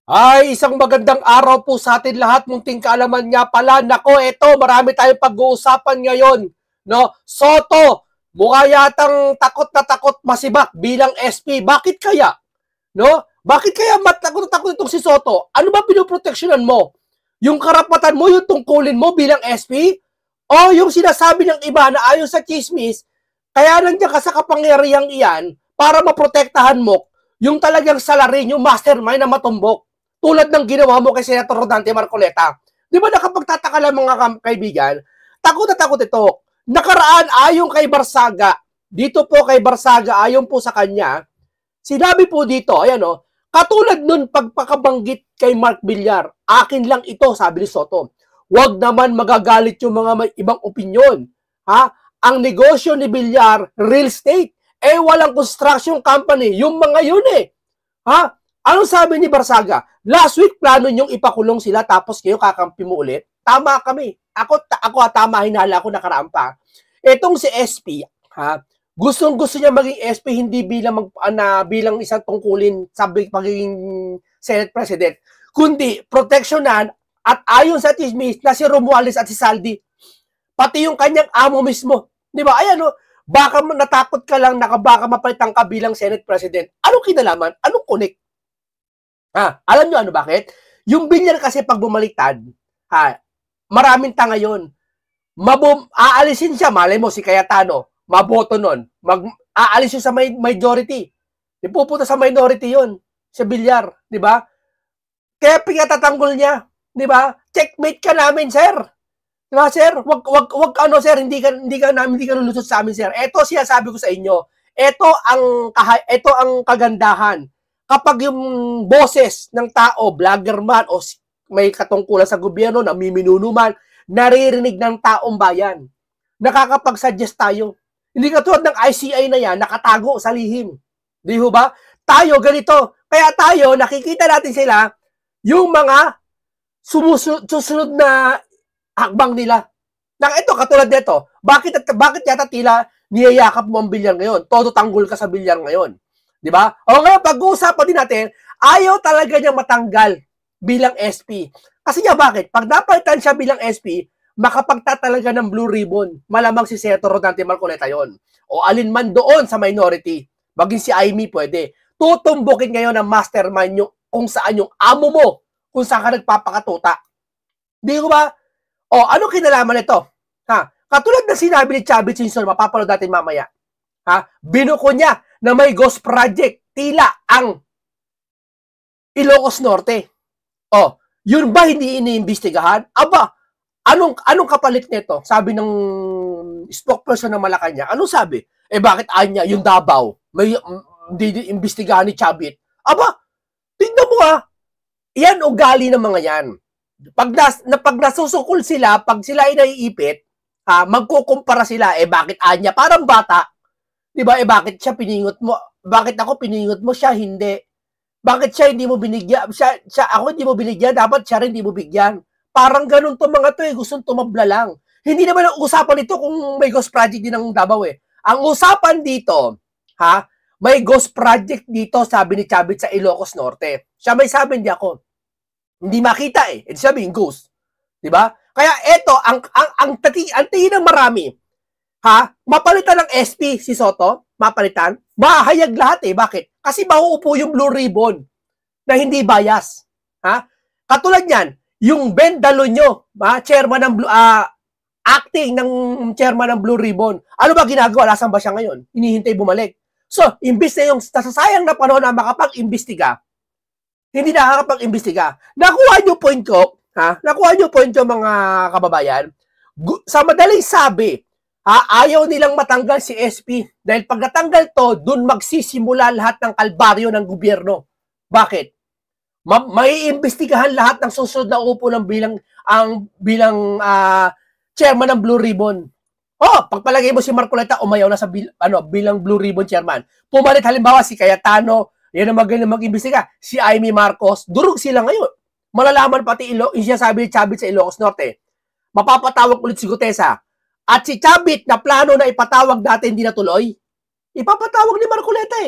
Ay, isang magandang araw po sa atin lahat. Munting kaalaman nga pala. Nako, eto, marami tayong pag-uusapan ngayon. No? Soto, mukha yatang takot na takot masibak bilang SP. Bakit kaya? No? Bakit kaya takot na takot itong si Soto? Ano ba pinoproteksyonan mo? Yung karapatan mo, yung tungkulin mo bilang SP? O yung sinasabi ng iba na ayon sa chismis, kaya nandiyan ka sa kapangyarihang iyan para maprotektahan mo yung talagang salarin, yung mastermind na matumbok. Tulad ng ginawa mo kay Senator Rodante Marcoleta. Di ba nakapagtataka lang mga kaibigan? Takot na takot ito. Nakaraan ayon kay Barsaga, dito po kay Barsaga, ayon po sa kanya, sinabi po dito, ayan o, katulad nun pagpakabanggit kay Mark Villar, akin lang ito, sabi ni Soto. Huwag naman magagalit yung mga may ibang opinyon. Ha? Ang negosyo ni Villar, real estate. Eh, walang construction company. Yung mga yun eh. Ha? Anong sabi ni Barsaga? Last week, plano nyong ipakulong sila tapos kayo kakampi mo ulit? Tama kami. Ako tama, hinala ko nakaraan pa. Etong si SP, ha? Gustong-gusto niya maging SP hindi bilang isang tungkulin sa pagiging Senate President, kundi proteksyonan at ayon sa chismis na si Romualdez at si Saldi, pati yung kanyang amo mismo. Di ba? Ayan o, baka natakot ka lang na baka mapalitan ka bilang Senate President. Anong kinalaman? Anong connect? Alam nyo ano bakit? Yung Villar kasi pag bumaliktad, maraming tanga yun. Aalisin siya, malay mo si Cayetano, maboto nun. Aalis yun sa majority. Ipupunta sa minority yun, sa Villar, di ba? Kaya pinatatanggol niya, di ba? Checkmate ka namin, sir. Di ba, sir? Wag ano, sir, hindi ka lulusot sa amin, sir. Ito siya sabi ko sa inyo. Ito ang kagandahan. Kapag yung boses ng tao, vlogger man o may katungkulan sa gobyerno, namiminuno man, naririnig ng taong bayan. Nakakapag-suggest tayo. Hindi katulad ng ICI na yan, nakatago sa lihim. Di ba? Tayo ganito. Kaya tayo, nakikita natin sila, yung mga susunod na hakbang nila. Ito, katulad nito, bakit yata tila niyayakap mo ang Villar ngayon? Todo tanggol ka sa Villar ngayon. Di ba? O ngayon, pag-uusapan din natin, ayaw talaga niyang matanggal bilang SP. Kasi niya bakit? Pag napalitan siya bilang SP, makapagtatalaga ng blue ribbon. Malamang si Senator Rodante Marcoleta yon. O alin man doon sa minority. Maging si Amy pwede. Tutumbukin ngayon ng mastermind yung kung saan yung amo mo, kung saan ka nagpapakatuta. Di ko ba? O, ano kinalaman nito? Katulad na sinabi ni Chavit Singson, mapapanood natin mamaya. Binuko niya na may ghost project, tila ang Ilocos Norte. O, yun ba hindi iniimbestigahan? Aba, anong kapalit nito? Sabi ng spokesperson ng Malacanang, anong sabi? Bakit anya yung Davao? May imbestigahan ni Chavit. Aba, tingnan mo yan ugali ng mga yan. Pag nasusukol sila, pag sila ay naiipit, magkukumpara sila, bakit anya? Parang bata. Diba, bakit siya piningot mo? Bakit ako piningot mo, siya hindi? Bakit siya hindi mo binigyan? Ako hindi mo binigyan, dapat siya rin hindi mo bigyan. Parang ganun to mga to gustong tumabla lang. Hindi naman ang usapan nito kung may ghost project din ng Davao Ang usapan dito, may ghost project dito, sabi ni Chavit sa Ilocos Norte. Siya may sabi, hindi ako. Hindi makita Hindi sabihin ghost. Diba? Kaya ito, ang tingin ng marami, mapalitan ng SP si Soto, mapalitan, mahayag lahat Bakit? Kasi mauupo yung blue ribbon na hindi bias. Katulad yan, yung Ben Dalonyo, chairman ng acting ng chairman ng Blue Ribbon. Ano ba ginagawa? Nasaan ba siya ngayon? Hinihintay bumalik. So, imbis na yung nasasayang na panahon na makapag-imbestiga, hindi nakakapag-imbestiga. Nakuha niyo point ko, Nakuha niyo point ko mga kababayan. Sa madaling sabi, ayaw nilang matanggal si SP dahil pag natanggal to, dun magsisimula lahat ng kalbaryo ng gobyerno. Bakit? May imbestigahan lahat ng susunod na upo ng bilang chairman ng Blue Ribbon. Pagpalagay mo si Marcoleta, umayaw na sa bilang Blue Ribbon chairman. Pumalit halimbawa si Cayetano, yan ang magaling mag-imbestiga. Si Amy Marcos, durog sila ngayon. Malalaman pati yung siya sabi ni Chavit sa Ilocos Norte. Mapapatawag ulit si Gutesa. At si Chavit na plano na ipatawag dati hindi natuloy, ipapatawag ni Marcoleta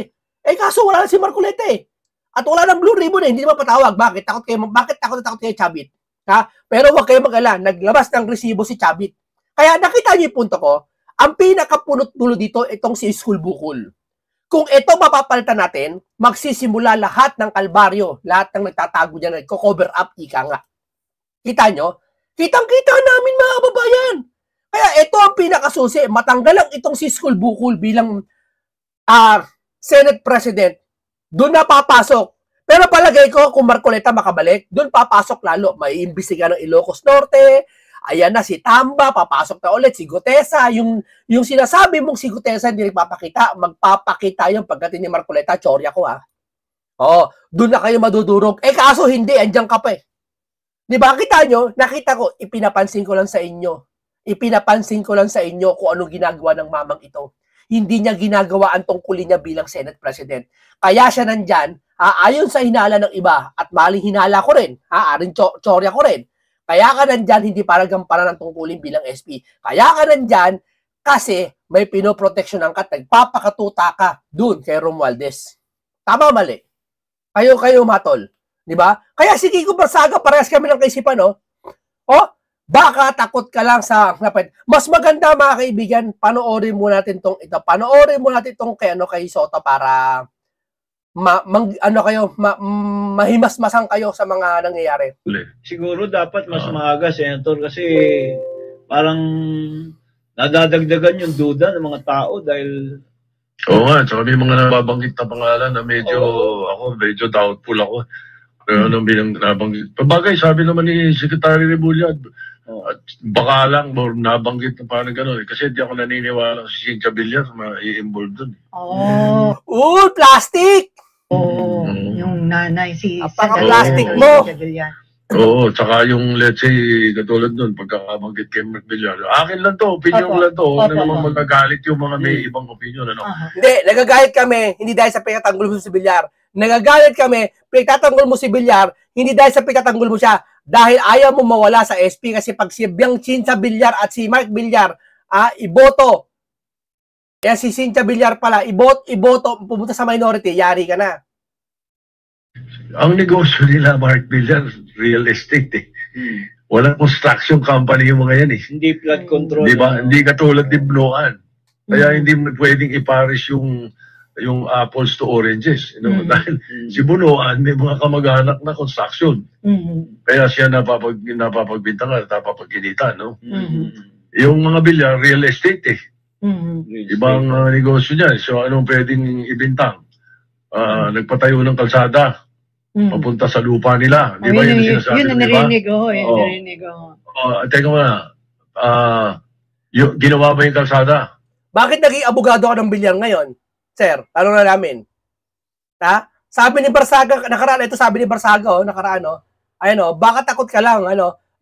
Kaso wala na si Marcoleta At wala ng blue ribbon hindi mapatawag. Bakit? Bakit takot kayo, Chavit? Ha? Pero huwag kayo mag-alala, naglabas ng resibo si Chavit. Kaya nakita niyo yung punto ko, ang pinakapunot-dulo dito, itong si School Bukol. Kung ito mapapalitan natin, magsisimula lahat ng kalbaryo, lahat ng nagtatago dyan, nagko-cover up, ika nga. Kita nyo? Kitang-kita namin mga kababayan. Kaya ito ang pinakasusi, matanggal lang itong si School Bukol bilang Senate President, doon na papasok. Pero palagay ko, kung Marcoleta makabalik, doon papasok lalo. May imbestiga ng Ilocos Norte, ayan na si Tamba, papasok na ulit, si Gutesa, yung sinasabi mong si Gutesa hindi nagpapakita, magpapakita yung pagdating ni Marcoleta, tsorya ko doon na kayo madudurog. Kaso hindi, andyan ka pa Di ba, kita nyo, nakita ko, ipinapansin ko lang sa inyo. Ipinapansin ko lang sa inyo kung anong ginagawa ng mamang ito. Hindi niya ginagawa ang tungkulin niya bilang Senate President. Kaya siya nandyan, ayon sa hinala ng iba, at maling hinala ko rin, aring tsorya ko rin. Kaya ka nandyan, hindi para gampanan ng tungkulin bilang SP. Kaya ka nandyan, kasi may pinoproteksyonan ka, nagpapakatuta ka dun kay Romualdez. Tama mali? Kayo matol. Di ba? Kaya si Kiko Barsaga, parehas kami ng kaisipan, baka takot ka lang sa napad. Mas maganda mga kaibigan, panoorin mo natin ito. Panoorin mo natin itong kay Soto para mahimasmasan kayo sa mga nangyayari. Siguro dapat mas maaga, Senator, kasi parang nadadagdagan yung duda ng mga tao dahil... Oo nga, tsaka may mga nababanggit na pangalan na medyo doubtful ako. Pero anong bilang nabanggit. Pabagay, sabi naman ni Secretary Rebullad, at baka lang, nabanggit na parang gano'n. Kasi di ako naniniwala si Cynthia Villar ma-i-involve dun. Plastic! Yung nanay, si plastic mo! Oo, tsaka yung, let's say, katulad nun, pagkakabanggit kay Mark Villar. Akin lang to, opinion lang to. Huwag na naman magagalit yung mga may ibang opinion. Hindi, nagagalit kami, hindi dahil sa pagkatanggol mo si Villar. Nagagalit kami, pagtatanggol mo si Villar, hindi dahil sa pagtatanggol mo siya, dahil ayaw mo mawala sa SP kasi pag si Cynthia Villar at si Mark Villar, iboto. Kaya si Cynthia Villar pala, iboto, pumunta sa minority, yari ka na. Ang negosyo nila, Mark Villar, real estate Walang construction company yung mga yan Hindi flood control. Di ba? Hindi katulad ni Bnoan. Kaya hindi pwedeng ipares yung apples to oranges. Dahil si Bunuan may mga kamag-anak na construction. Kaya siya napapagbintangan at napapagkinitan. Yung mga Villar, real estate Ibang negosyo niya. So anong pwedeng ibintang? Nagpatayo ng kalsada. Papunta sa lupa nila. Di ba yun yung sinasabi? Yun ang narinig Teka muna. Ginawa ba yung kalsada? Bakit naging abogado ka ng Villar ngayon? Sir, tanong na namin. Sabi ni Barsaga, sabi ni Barsaga, baka takot ka lang,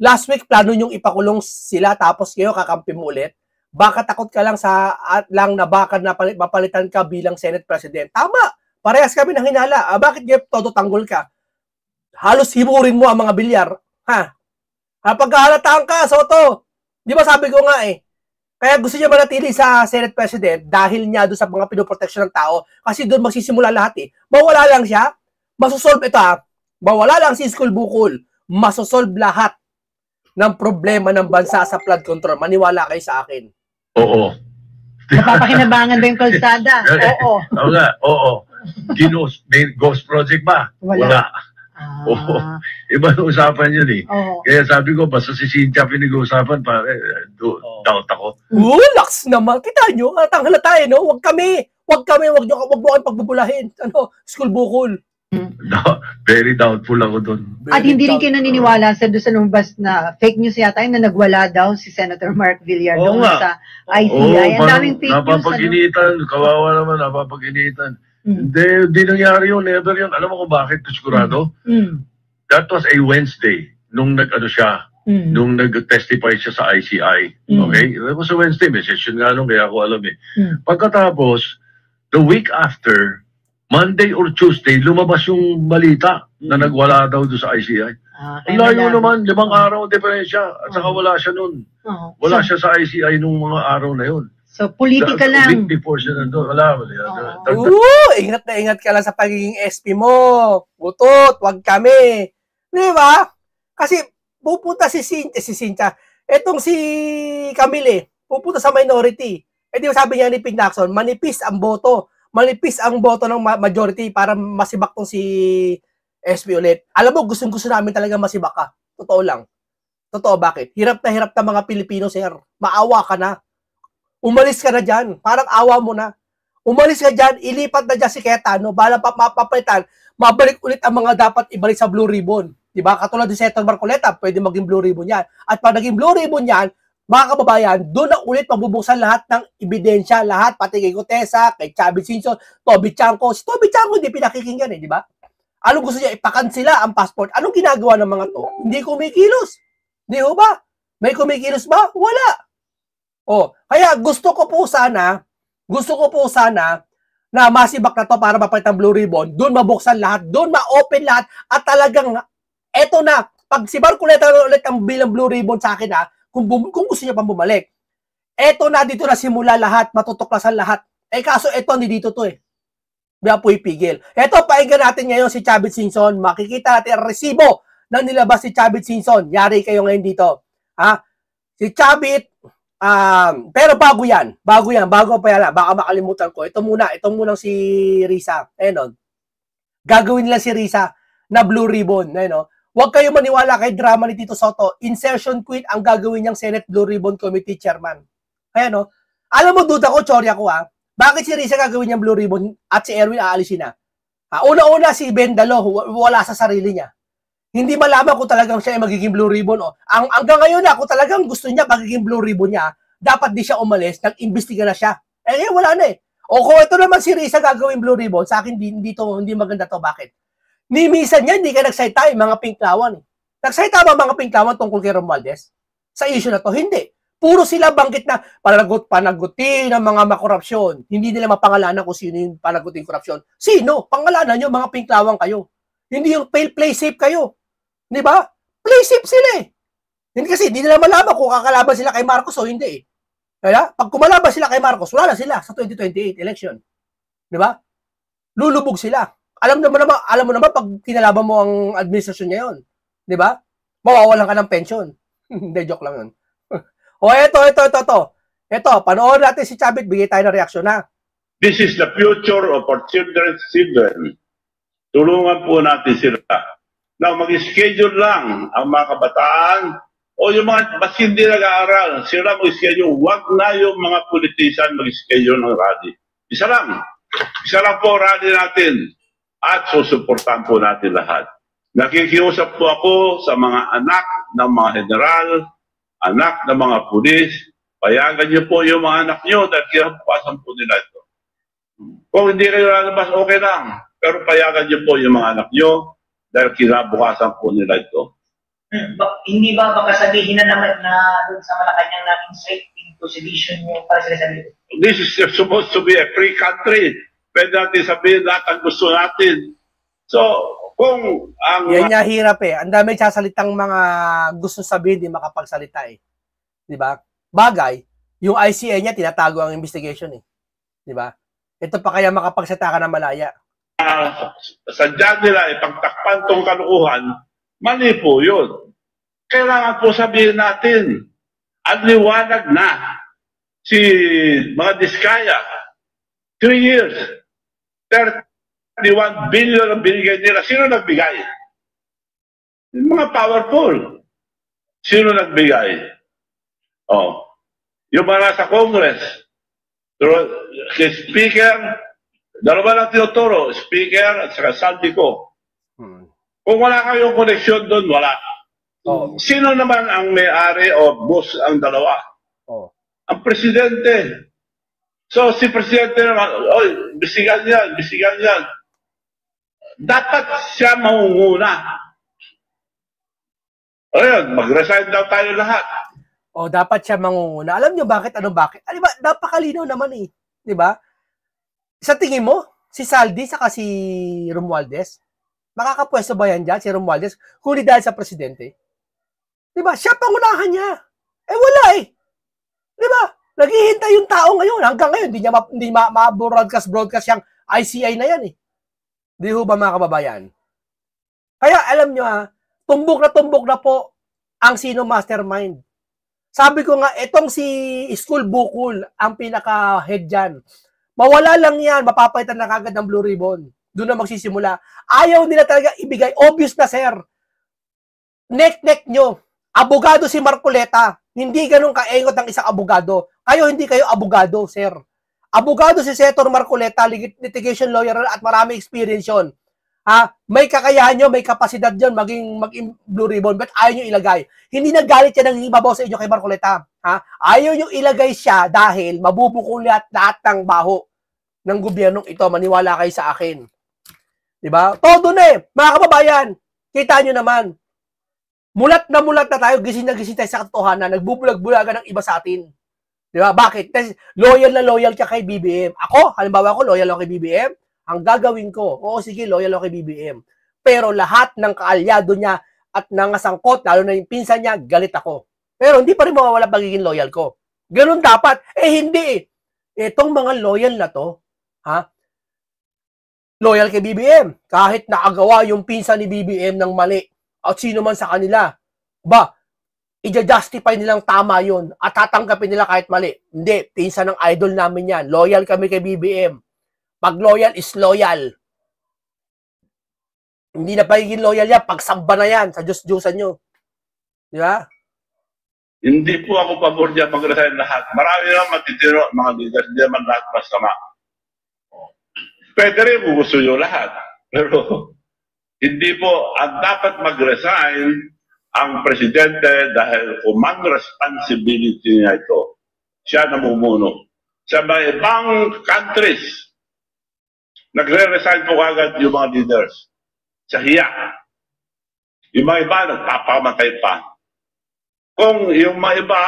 last week plano nyong ipakulong sila tapos kayo kakampi mo ulit. Baka takot ka lang na baka mapalitan ka bilang Senate President. Tama, parehas kami ng hinala. Bakit kayo todo tanggol ka? Halos himurin mo ang mga Villar. Pagkahalataan ka, Soto. Di ba sabi ko nga Kaya gusto niya manatili sa Senate President dahil niya doon sa mga pinoproteksyon ng tao kasi doon magsisimula lahat Mawala lang siya, masosolve ito Mawala lang si School Bukol, masosolve lahat ng problema ng bansa sa flood control. Maniwala kayo sa akin. Oo. Mapapakinabangan ba yung kalsada? Oo. Ghost project ba? Wala. Oo. Iba na usapan yun Kaya sabi ko, basta si Cynthia pinag-uusapan, doubt ako. Laks naman. Kita nyo, tanghala tayo, Huwag mo kang pagbubulahin. School Bukol. Very doubtful ako doon. At hindi rin kayo naniniwala sa doon sa lumabas na fake news yata yung na nagwala daw si Senator Mark Villar doon sa ICI. Ang daming fake news. Napapaginitan. Kawawa naman, napapaginitan. Hindi nangyari yun, never yun. Alam mo kung bakit, sigurado? That was a Wednesday, nung nung nag-testify siya sa ICI. Okay? That was a Wednesday, may session nga nung, kaya ako alam Pagkatapos, the week after, Monday or Tuesday, lumabas yung balita na nagwala daw doon sa ICI. Ang layo naman, 5 araw diferensya, at saka wala siya nun. Wala siya sa ICI nung mga araw na yun. So, political lang. Before siya nandun, wala. Ingat na ingat ka lang sa pagiging SP mo. Butot, wag kami. Di ba? Kasi pupunta si Cynthia. Etong si Camille, pupunta sa minority. Eh di ba sabi niya ni Ping Lacson, manipis ang boto. Manipis ang boto ng majority para masibak tong si SP ulit. Alam mo, gustong-gusto namin talaga masibak ka. Totoo lang. Totoo, bakit? Hirap na mga Pilipino, sir. Maawa ka na. Umalis ka na dyan. Parang awa mo na. Umalis ka dyan, ilipat na dyan si Cayetano, bala pa mapapalitan, mabalik ulit ang mga dapat ibalik sa Blue Ribbon. Diba? Katulad ni Senator Marcoleta, pwede maging Blue Ribbon yan. At pag naging Blue Ribbon yan, mga kababayan, doon na ulit magbubuksan lahat ng ebidensya, lahat, pati kay Gutesa, kay Chavez Singson, Toby Chanco. Si Toby Chanco hindi pinakikinggan di ba? Anong gusto niya? Ipakansila ang passport. Anong ginagawa ng mga to? Hindi kumikilos. Di ba? May kumikilos ba? Wala. Kaya gusto ko po sana na masibak na to para mapalitan Blue Ribbon, doon mabuksan lahat, doon ma-open lahat, at talagang, eto na, pag si Marcoleta ulit ang bilang Blue Ribbon sa akin kung gusto niya pang bumalik, eto na, dito na simula lahat, matutuklasan lahat. Kaso eto, hindi dito to Kaya po ipigil. Eto, painggan natin ngayon si Chavez Singson, makikita natin ang resibo na nilabas si Chavez Singson. Yari kayo ngayon dito. Si Chavez, pero bago pa yan, baka makalimutan ko. Ito muna si Risa. Gagawin nila si Risa na Blue Ribbon. Huwag kayo maniwala kay drama ni Tito Soto. Insertion queen ang gagawin niyang Senate Blue Ribbon Committee Chairman. Alam mo, duda ko, chorya ko bakit si Risa gagawin niyang Blue Ribbon at si Erwin aalisin na? Una-una si Bendalo, wala sa sarili niya. Hindi malaman kung talagang siya ay magiging Blue Ribbon. Hanggang ngayon kung talagang gusto niya magiging Blue Ribbon niya, dapat di siya umalis, nag-imbestiga na siya. Wala na kung ito naman si Risa gagawin Blue Ribbon, sa akin hindi maganda to. Bakit? Ni minsan niya, hindi ka nagsalita mga pinklawan. Nagsalita ba mga pinklawan tungkol kay Romualdez? Sa issue na to? Hindi. Puro sila banggit na panagutin ng mga makorupsyon. Hindi nila mapangalanan kung sino yung panagutin korupsyon. Sino? Pangalanan nyo, mga pinklawan kayo. Hindi yung play safe kayo. Di ba? Play safe sila Hindi kasi, hindi nila malaman kung kakalaban sila kay Marcos o hindi Kaya, pag kumalaban sila kay Marcos, wala na sila sa 2028 election. Di ba? Lulubog sila. Alam mo naman pag kinalaban mo ang administrasyon niya yun. Di ba? Mawawalan ka ng pension. Hindi, joke lang yun. Ito, panoorin natin si Chavez, bigay tayo ng reaksyon This is the future of our children. Tulungan po natin sila. Now, mag-schedule lang ang mga kabataan o yung mga mas hindi nag-aaral. Sila mag-schedule. Huwag na yung mga politician mag-schedule ng rally. Isa lang po rally natin at susuportahan po natin lahat. Nakikiusap po ako sa mga anak ng mga general, anak ng mga pulis. Payagan niyo po yung mga anak niyo dahil kinabukasan po nila ito. Kung hindi kayo lalabas, okay lang. Pero payagan niyo po yung mga anak niyo dahil kinabukasan po nila ito. Hindi ba baka sabihin na naman na doon sa Malacanang natin safety to sedition yung para sila sabihin? This is supposed to be a free country. Pwede natin sabihin lahat ang gusto natin. So, kung ang... Yan niya hirap Ang dami sasalitang mga gusto sabihin, di makapagsalita Di ba? Bagay, yung ICA niya, tinatago ang investigation Di ba? Ito pa kaya makapagsalita ka na malaya. Sadya nila ipagtakpan tong kalukuhan, mali po yun. Kailangan po sabihin natin, at liwanag na si mga Diskaya, 3 years, 31 billion ang binigay nila. Sino nagbigay? Mga powerful. Sino nagbigay? Yung mga nasa Congress, si Speaker, dalawa lang tinuturo, Speaker at saka Saldico. Kung wala kayong koneksyon doon, wala. Sino naman ang may-ari o boss ang dalawa? Ang presidente. So, si presidente naman, bisigan yan. Dapat siya mangunguna. Ayun, mag-resign daw tayo lahat. Dapat siya mangunguna. Alam niyo bakit? Bakit? Diba, napakalinaw naman Diba? Sa tingin mo, si Saldi saka si Romualdez, makakapwesto ba yan dyan, si Romualdez, kung dahil sa presidente? Diba? Siya pangunahan niya. Wala Diba? Naghihintay yung tao ngayon. Hanggang ngayon, hindi ma-broadcast yung ICI na yan eh. Di ho ba mga kababayan? Kaya alam nyo tumbok na po ang sino mastermind. Sabi ko nga, itong si School Bukol, ang pinaka-head dyan. Mawala lang yan, mapapalitan na kagad ng Blue Ribbon. Doon na magsisimula. Ayaw nila talaga ibigay. Obvious na, sir. Neck nyo. Abogado si Marcoleta. Hindi ganun kaengot ng isang abogado. Kayo, hindi kayo abogado, sir. Abogado si Senator Marcoleta, litigation lawyer at marami experience yun. May kakayahan nyo, may kapasidad yun maging Blue Ribbon, but ayaw nyo ilagay. Hindi nagalit yan ng ibabaw sa inyo kay Marcoleta. Ayaw nyo ilagay siya dahil mabubukulat lahat ng baho ng gobyernong ito. Maniwala kayo sa akin. Diba? Todo na mga kababayan. Kita nyo naman. Mulat na tayo, gising na tayo sa katotohanan, nagbubulag-bulagan ng iba sa atin. Diba? Bakit? Kasi loyal ka kay BBM. Ako, halimbawa ko, loyal ako kay BBM. Ang gagawin ko, oo sige, loyal ako kay BBM. Pero lahat ng kaalyado niya at nangasangkot, lalo na yung pinsan niya, galit ako. Pero hindi pa rin mawawala pagiging loyal ko. Ganun dapat. Hindi. Itong mga loyal na to, loyal kay BBM. Kahit nakagawa yung pinsan ni BBM ng mali, at sino man sa kanila, i-justify nilang tama yun at tatanggapin nila kahit mali. Hindi, pinsan ng idol namin yan. Loyal kami kay BBM. Pag loyal is loyal. Hindi na pagiging loyal yan, pagsamba na yan sa Diyos-Diyosan nyo. Di ba? Hindi po ako pabor niya mag-resign lahat. Marami naman matitiro, mga leaders, hindi naman lahat masama. Pwede rin gusto nyo lahat. Pero hindi po, ang dapat mag-resign ang presidente dahil command responsibility niya ito. Siya namumuno. Sa mga ibang countries, nagre-resign po agad yung mga leaders. Sa hiya. Yung mga iba, nagpapamatay pa. Kung yung mga iba,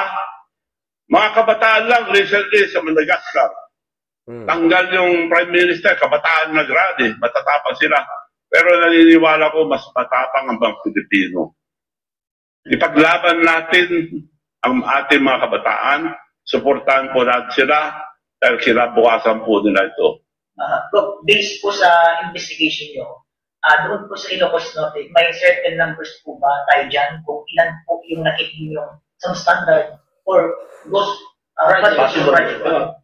mga kabataan lang recently sa Madagascar, tanggal yung Prime Minister, kabataan nag-rally, matatapang sila. Pero naniniwala ko, mas matapang ang mga Pilipino. Ipaglaban natin ang ating mga kabataan, suportahan po natin sila, dahil kinabukasan po nila ito. Based po sa investigation nyo, doon po sa Ilocos Norte, may certain numbers po ba tayo dyan kung ilan po yung nakikin yung some standard or those project doon?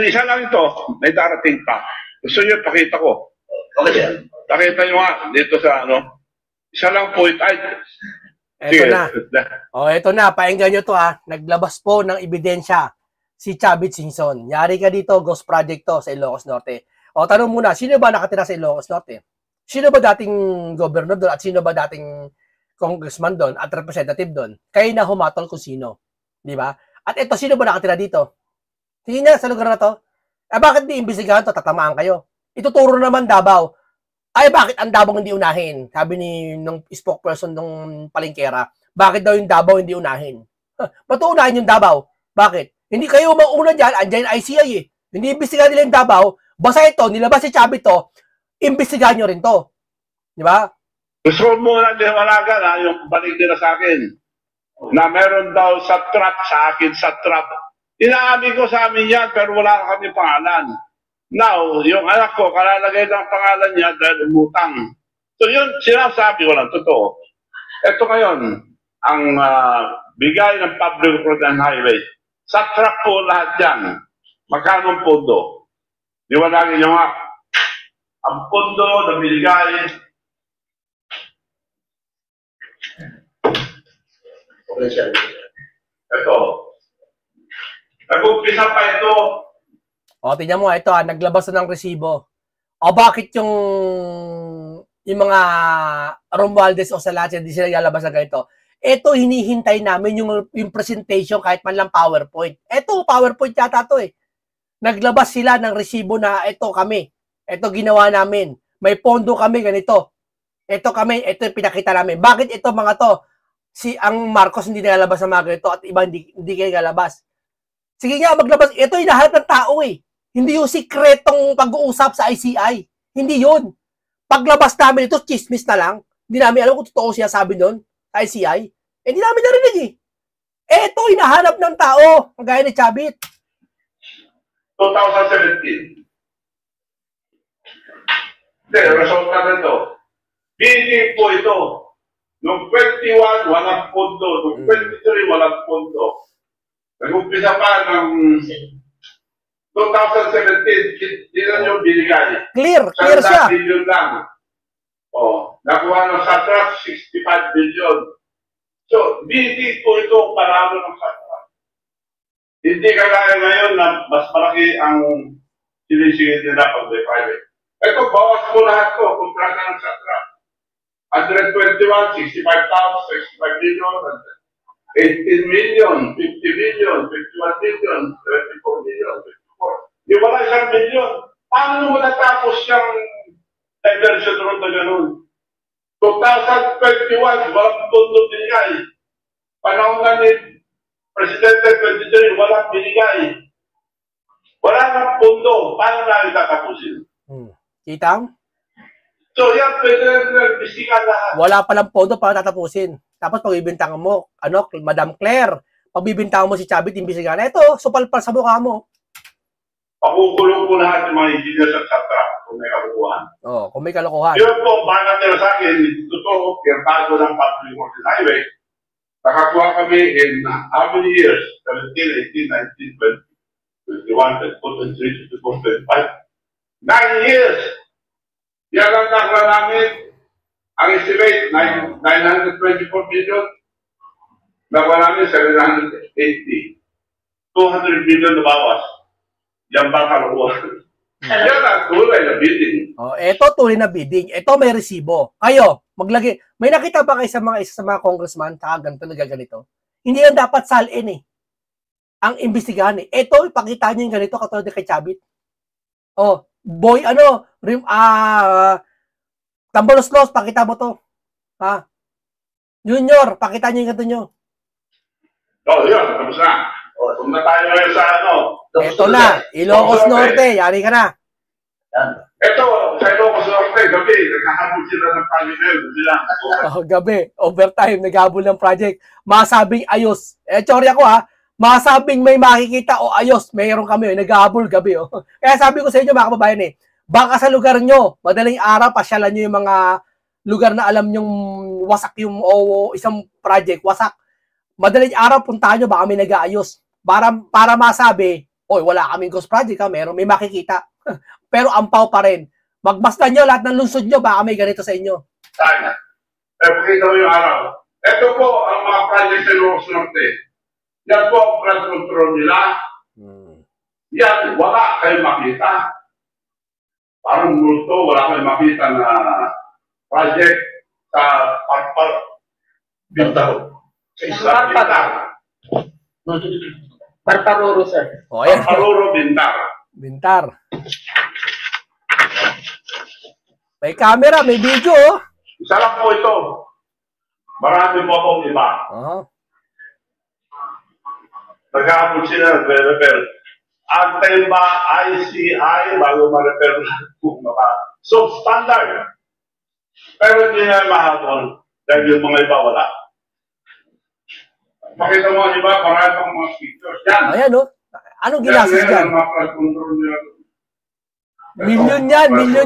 Isa lang ito, may darating pa. Gusto nyo, pakita ko. Okay, sir. Pakita nyo nga dito sa isa lang po ito. Eto na. Eto na, painggan nyo to Naglabas po ng ebidensya si Chavit Singson. Yari ka dito, ghost project to sa Ilocos Norte. Tanong muna, sino ba nakatira sa Ilocos Norte? Sino ba dating governor doon at sino ba dating congressman doon at representative doon? Kayo na humatol kung sino. Di ba? At ito, sino ba nakatira dito? Tingin nga sa lugar na to. Bakit di imbisigahan to? Tatamaan kayo. Ituturo naman Davao. Bakit ang Davao hindi unahin? Sabi nung spokesperson ng palengkera. Bakit daw yung Davao hindi unahin? Ba't unahin yung Davao? Bakit? Hindi kayo mauna dyan, andyan yung ICI Hindi imbisigahan nila yung Davao. Basta ito, nilabas si Chavit to, imbisigahan nyo rin to. Di ba? Gusto mo na liwanagan yung balik nila sa akin na meron daw sa akin sa trap. Inaamin ko sa amin yan pero wala kami pangalan. Now, yung anak ko, kalalagay ng pangalan niya dahil umutang. So yun, sinasabi ko lang, totoo. Ito ngayon, ang bigay ng Public Road and Highway. Sa truck po lahat yan. Magkano ang pondo? Liwanagin nyo nga. Ang pondo na binigay. Ito. Nag-umpisa pa ito. Tingnan mo, ito naglabas na ng resibo. Bakit yung mga Romualdez o Salacia hindi sila lalabas na ganito? Ito, hinihintay namin yung presentation kahit man lang PowerPoint. Ito, PowerPoint yata to Naglabas sila ng resibo na ito kami. Ito ginawa namin. May pondo kami, ganito. Ito kami, ito pinakita namin. Bakit ito mga to? Ang Marcos hindi nalalabas ng mga ganito at iba hindi kayo lalabas. Sige nga, maglabas. Ito yung lahat ng tao Hindi yung sikretong pag-uusap sa ICI. Hindi yun. Paglabas namin ito, chismis na lang. Hindi namin alam kung totoo siya sabi doon sa ICI. Hindi namin narinig Ito, hinahanap ng tao. Ang gaya ni Chavit. 2017. Hindi, resulta na ito. Bidding po ito. Noong 21, walang pondo. Noong 23, walang pondo. Nag-umpisa pa ng 2017, hindi yung binigay. Clear siya. 100 billion lang. Nakuha ng Satra, 65 billion. So, bidding po ito ang panalo ng Satra. Hindi kagaya ngayon na mas malaki ang sinisingit nila pag may private. Ito, bawas po lahat ko, kontrata ng Satra. 121, 65,000, 65 million, 18 million, 50 million, 51 million, 24 million, 54. Di wala 1 million. Paano mo natapos yung diversion road na ganun? 2021, walang pondo binigay. Panahon na ni Presidente 23, walang binigay. Wala nang pondo. Paano namin tatapusin? Kitang? So yan, pwede na nag-bisikan lahat. Wala palang pondo para tatapusin. Tapos pagbibintangan mo, Madam Claire, pagbibintangan mo si Chavit, imbisigan, eto, supalpal sa mukha mo. Pakukulong po lahat ng mga engineers at Satra kung may kalokohan. Kung may kalokohan. Yun po, baka nila sa akin, totoo, pirtago ng Public Works and Highway, nakakuha kami in how many years? 17, 18, 19, 20, 21, 22, 23, 24, 25. 9 years! Yan ang nakuha namin. Ang estimate, 924 million. Nakuha namin 780. 200 million na bawas. Yan ba kalukuhan? Yan ang tunay na bidding. Ito tunay na bidding. Ito may resibo. Kayo, maglagay. May nakita ba kayo isa sa mga congressman ganito nagaganito? Hindi yan dapat salin eh. Ang imbestigahan eh. Ito, ipakita nyo yung ganito katulad kay Chavit. Tambolos-los, pakita mo to. Junior, pakita nyo yung ganito nyo. Yun, tapos na. Kung na tayo ngayon sa Ito na, Ilocos Norte, yari ka na. Ito, sa Ilocos Norte, gabi, nagkahabol sila ng project sila. Gabi, overtime, naghabol ng project. Masabing ayos. Tsorya ko masabing may makikita o ayos. Mayroon kami, naghahabol gabi. Kaya sabi ko sa inyo mga kababayan baka sa lugar nyo, madaling araw, pasyalan nyo yung mga lugar na alam nyong wasak yung isang project, wasak. Madaling araw, puntahan nyo, baka may nag-aayos. Para masabi, wala kaming ghost project, may makikita. Pero ampaw pa rin. Magmasdan nyo lahat ng lungsod nyo, baka may ganito sa inyo. Sana. Pakita mo yung araw. Ito po ang mga project sa Ilocos Norte. Yan po ang flood control nila. Yan, wala kayong makita. Parang multo, wala kayong makita na project sa Bintaro. Sa Bintaro. Parparoro, sir. Parparoro, Bintar. May camera, may video. Isa lang po ito. Marami po akong iba. Nag-aapon sila, nagre-refer. Antay ba ICI bago ma-refer kung substandard. Pero hindi na mahabol dahil yung mga iba wala. Pakita mo ang iba, marami pang mga speakers. Yan. Ayan Anong ginastos dyan? Milyon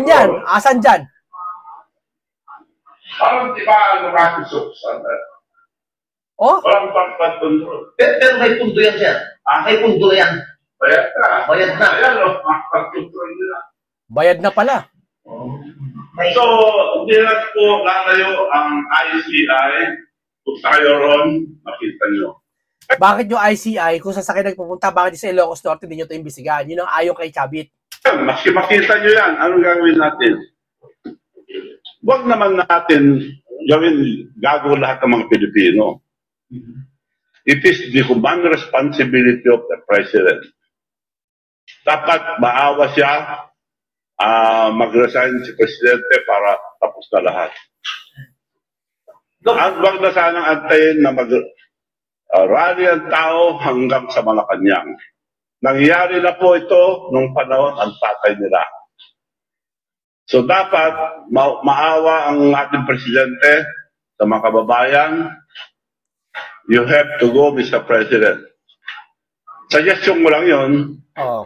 yan. Asan dyan? Parang di ba kasi substandard? Walang pang-flood control. Pero may pundo yan, sir. May pundo yan. Bayad na. Ayan, pang-flood control nila. Bayad na pala. So, hindi na po lalayo ang ICI. Kung tayo ron, makita nyo. Bakit yung ICI, kung saan kayo nagpupunta, bakit sa Ilocos Norte hindi nyo ito imbisigahan? Yun ang ayaw kay Chavit. Maski makita nyo yan, anong gagawin natin? Huwag naman natin gawin gago lahat ng mga Pilipino. It is the human responsibility of the President. Dapat maawa siya, mag-resign si Presidente para tapos na lahat. At wag na sanang antayin na mag-rally ang tao hanggang sa Malacanang. Nangyari na po ito nung panahon ang tatay nila. So dapat maawa ang ating Presidente sa mga kababayan. you have to go, Mr. President. Suggestion mo lang yun.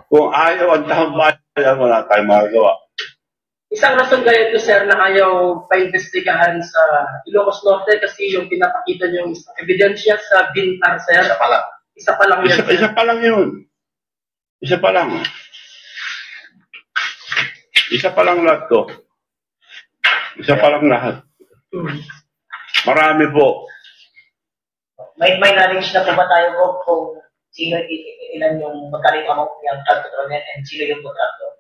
Kung ayaw ang taong bayan, wala tayong magagawa. Isang rason kaya ito, sir, na ayaw pa-investigahan sa Ilocos Norte kasi yung pinapakita niyo yung ebidensya sa Bintar, sir. Isa pa lang. Isa pa lang yun. Isa pa lang yun. Isa pa lang. Isa pa lang lahat to. Isa pa lang lahat. Marami po. May knowledge na po ba tayo po kung sino ilan yung magkaling amount ng contractor and sino yung contractor?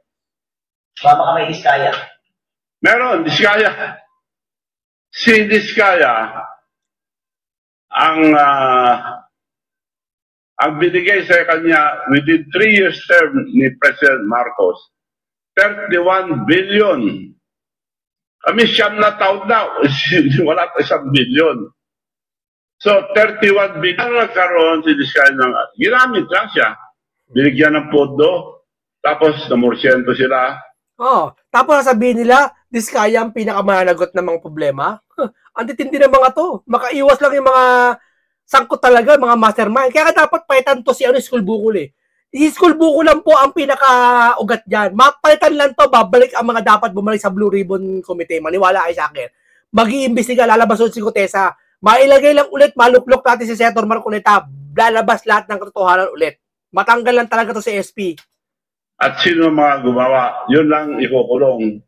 Baka may Diskaya. Meron, Diskaya. Si Diskaya, ang binigay sa kanya within 3 years term ni President Marcos, 31 billion. Kami siyam na taon daw. Wala pa 1 billion. So, 31 billion ang nagkaroon si Diskaya ng ginamit lang siya. Binigyan ng podo, tapos namorsyento sila. Tapos sasabihin nila, Diskaya ang pinakamanagot ng mga problema. Ang titindi ng mga to. Makaiwas lang yung mga sangkot talaga, mga mastermind. Kaya dapat palitan to si School Bukol eh. Si School Bukol lang po ang pinaka-ugat dyan. Mapalitan lang to, babalik ang mga dapat bumalik sa Blue Ribbon Committee. Maniwala kayo sa akin. Mag-iimbestiga, lalabas ulit si Gutesa. Mailagay lang ulit, maluklok natin si Senator Marcoleta. Lalabas lahat ng katotohanan ulit. Matanggal lang talaga to si SP. At sino mga gumawa, yun lang ikukulong.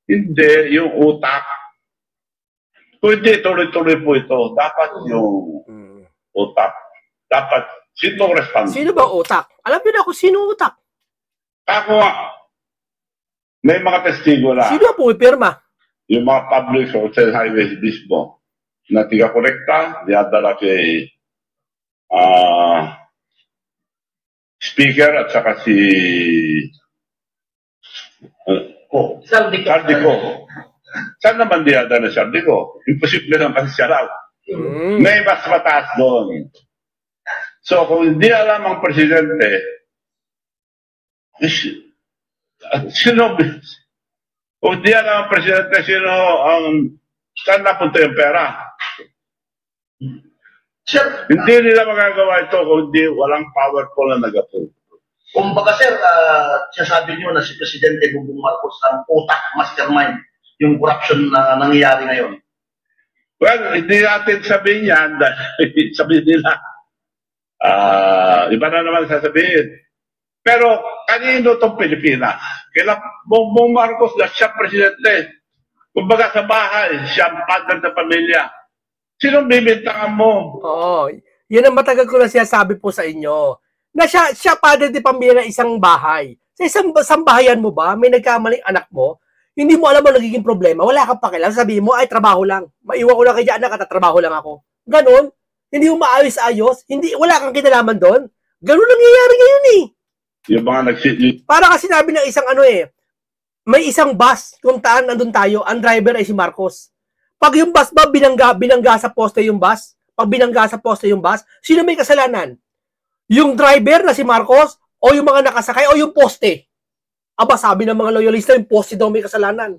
Hindi, yung utak. Kung hindi, tuloy-tuloy po ito. Dapat yung utak. Dapat, sino respond? Sino ba utak? Alam niyo na kung sino utak. Ako nga. May mga testigo na. Sino po ipirma? Yung mga public hotel highways mismo na tiga-kolekta, diadala kay speaker at saka si Sardico. Saan naman diadala na Sardico? Imposible lang kasi siya lang. May mas mataas doon. So kung hindi alam ang presidente, kung hindi alam ang presidente, sino ang saan napunta yung pera? Sir, hindi nila magagawa ito kung hindi walang powerful na nag-approve. Kumbaga sir, sinasabi niyo na si Presidente Bongbong Marcos ang utak, mastermind, yung corruption na nangyayari ngayon. Well, hindi natin sabihin yan dahil sabihin nila. Iba na naman sasabihin. Pero kanino itong Pilipinas? Kailan Bongbong Marcos na siya presidente. Kumbaga sa bahay, siya ang father ng pamilya. Sinong bibintangan mo? Oo. Yun ang matagal ko na sinasabi po sa inyo. Na siya padre de pamilya ng isang bahay. Sa isang bahayan mo ba, may nagkamaling anak mo, hindi mo alam ang nagiging problema, wala kang pakialam, sabihin mo, ay trabaho lang. Maiwan ko lang kay anak at trabaho lang ako. Ganon. Hindi mo maayos-ayos, wala kang kinalaman doon. Ganon nangyayari ngayon eh. Yung mga para kasi sinabi ng isang may isang bus kung taan nandun tayo, ang driver ay si Marcos. Pag yung bus ba binangga sa poste yung bus, sino may kasalanan? Yung driver na si Marcos o yung mga nakasakay o yung poste? Aba, sabi ng mga loyalista, yung poste daw may kasalanan.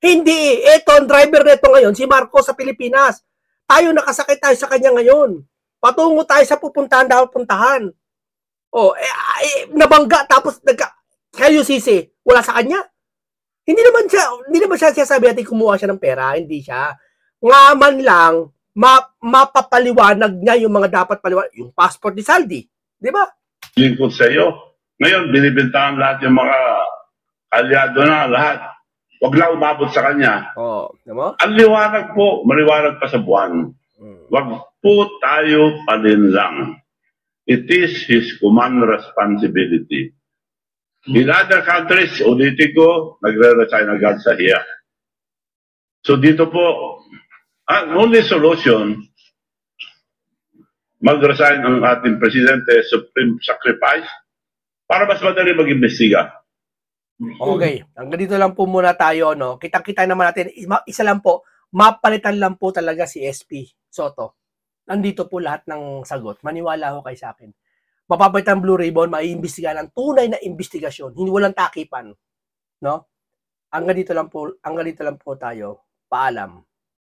Hindi eh. Ito, ang driver na ito ngayon, si Marcos sa Pilipinas. Tayo nakasakay tayo sa kanya ngayon. Patungo tayo sa pupuntahan dapat puntahan. Nabangga tapos kayo sisi, wala sa kanya. Hindi naman siya sabi natin kumuha siya ng pera, hindi siya. Nga man lang, mapapaliwanag niya yung mga dapat paliwanag. Yung passport ni Saldi, di ba? Lingkod sa iyo. Ngayon, binibintangan lahat yung mga kalyado na, lahat. Huwag lang umabot sa kanya. Diba? Ang liwanag po, maliwanag pa sa buwan. Huwag po tayo palinlang. It is his command responsibility. In other countries, ulitin ko, nagre-resign agad sa hiya. So dito po, ang only solution, mag-resign ang ating presidente, supreme sacrifice, para mas madali mag-imbestiga. Okay, hanggang dito lang po muna tayo, no? Kita-kita naman natin, isa lang po, mapalitan lang po talaga si SP Soto. Nandito po lahat ng sagot. Maniwala ho kayo sa akin. Mapapalitan ang Blue Ribbon, maiimbestiga ng tunay na investigasyon, hindi walang takipan, no? Hanggang dito lang po tayo. Paalam.